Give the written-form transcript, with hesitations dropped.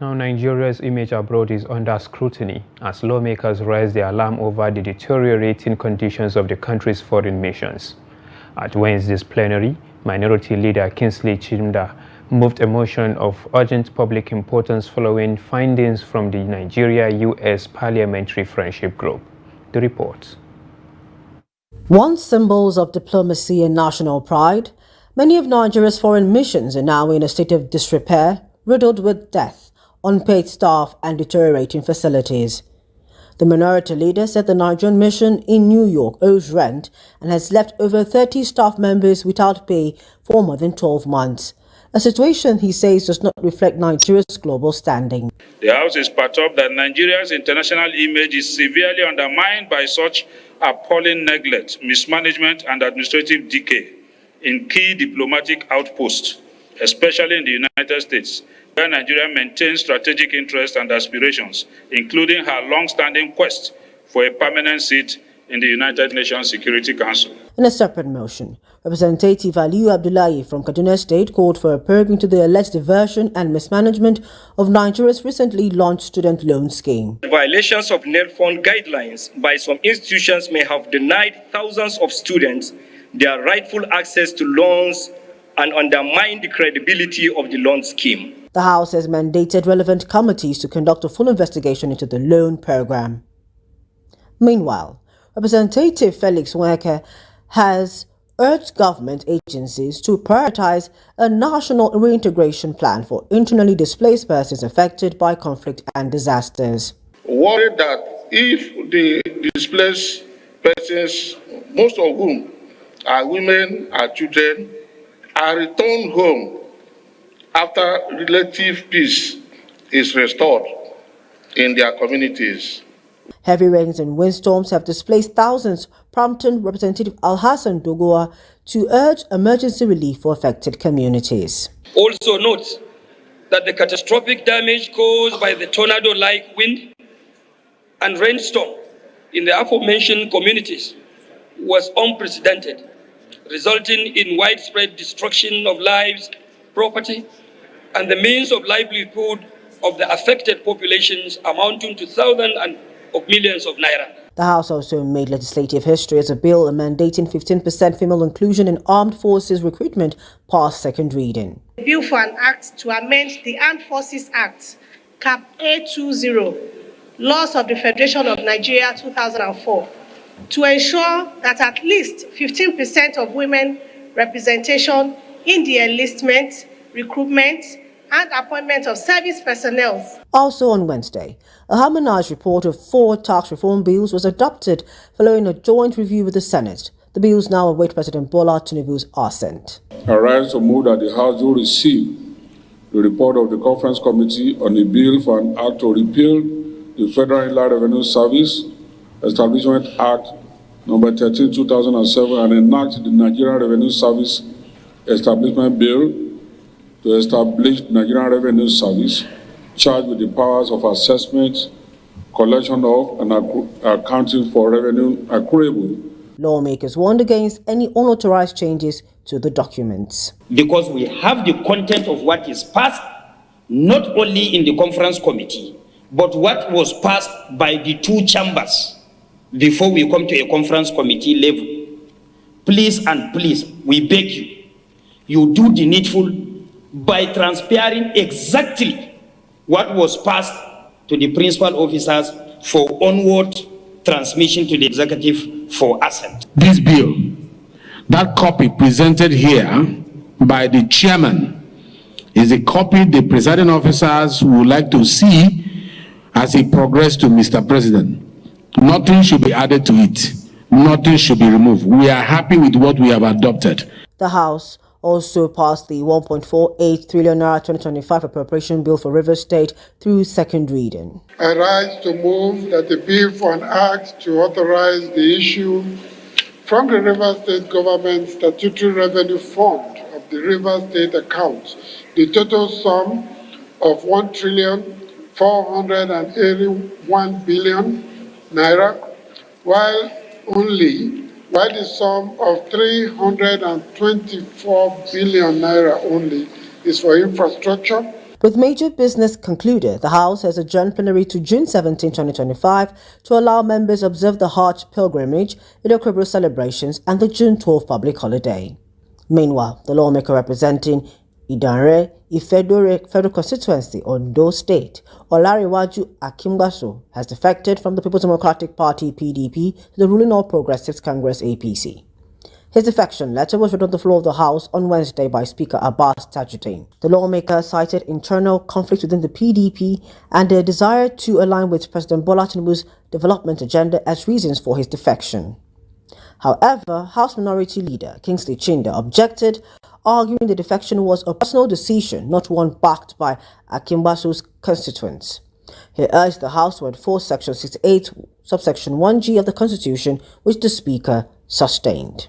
Now, Nigeria's image abroad is under scrutiny as lawmakers raise the alarm over the deteriorating conditions of the country's foreign missions. At Wednesday's plenary, Minority Leader Kingsley Chimda moved a motion of urgent public importance following findings from the Nigeria-US Parliamentary Friendship Group. The report. Once symbols of diplomacy and national pride, many of Nigeria's foreign missions are now in a state of disrepair, riddled with death, unpaid staff and deteriorating facilities. The minority leader said the Nigerian mission in New York owes rent and has left over 30 staff members without pay for more than 12 months, a situation he says does not reflect Nigeria's global standing. The House is perturbed that Nigeria's international image is severely undermined by such appalling neglect, mismanagement and administrative decay in key diplomatic outposts, especially in the United States, where Nigeria maintains strategic interests and aspirations, including her long-standing quest for a permanent seat in the United Nations Security Council. In a separate motion, Representative Aliyu Abdullahi from Kaduna State called for a probe into the alleged diversion and mismanagement of Nigeria's recently launched student loan scheme. Violations of net fund guidelines by some institutions may have denied thousands of students their rightful access to loans and undermined the credibility of the loan scheme. The House has mandated relevant committees to conduct a full investigation into the loan program. Meanwhile, Representative Felix Nweke has urged government agencies to prioritize a national reintegration plan for internally displaced persons affected by conflict and disasters. Worried that if the displaced persons, most of whom are women, are children, are returned home after relative peace is restored in their communities. Heavy rains and windstorms have displaced thousands, prompting Representative Alhassan Dogoa to urge emergency relief for affected communities. Also note that the catastrophic damage caused by the tornado-like wind and rainstorm in the aforementioned communities was unprecedented, resulting in widespread destruction of lives, property, and the means of livelihood of the affected populations amounting to thousands and of millions of naira. The House also made legislative history as a bill mandating 15% female inclusion in armed forces recruitment passed second reading. A bill for an act to amend the Armed Forces Act, Cap A20, Laws of the Federation of Nigeria 2004, to ensure that at least 15% of women representation in the enlistment, recruitment, and appointment of service personnel. Also on Wednesday, a harmonized report of 4 tax reform bills was adopted following a joint review with the Senate. The bills now await President Bola Tinubu's assent. I rise to move that the House will receive the report of the Conference Committee on a bill for an act to repeal the Federal Inland Revenue Service Establishment Act number 13, 2007 and enact the Nigerian Revenue Service Establishment Bill to establish Nigerian Revenue Service, charged with the powers of assessment, collection of, and accounting for revenue accruable. Lawmakers warned against any unauthorized changes to the documents. Because we have the content of what is passed, not only in the conference committee, but what was passed by the 2 chambers before we come to a conference committee level. Please and please, we beg you, you do the needful by transparent exactly what was passed to the principal officers for onward transmission to the executive for assent. This bill, that copy presented here by the chairman, is a copy the presiding officers would like to see as it progresses to Mr. President. Nothing should be added to it. Nothing should be removed. We are happy with what we have adopted. The House also passed the 1.48 trillion naira 2025 appropriation bill for Rivers State through second reading. I rise to move that the bill for an act to authorize the issue from the Rivers State Government Statutory Revenue Fund of the Rivers State account the total sum of 1,481 billion naira, while the sum of 324 billion naira only is for infrastructure. With major business concluded, the House has adjourned plenary to June 17, 2025 to allow members observe the Hajj pilgrimage, Eid al-Kabir celebrations and the June 12 public holiday. Meanwhile, the lawmaker representing Idanre, Federal Constituency, Ondo State, Olariwaju Akimbaso, has defected from the People's Democratic Party (PDP) to the ruling All Progressives Congress (APC). His defection letter was read on the floor of the House on Wednesday by Speaker Abbas Tajuddin. The lawmaker cited internal conflicts within the PDP and their desire to align with President Bola Tinubu's development agenda as reasons for his defection. However, House Minority Leader Kingsley Chinda objected, arguing the defection was a personal decision, not one backed by Akimbaso's constituents. He urged the House to enforce Section 68, subsection 1G of the Constitution, which the Speaker sustained.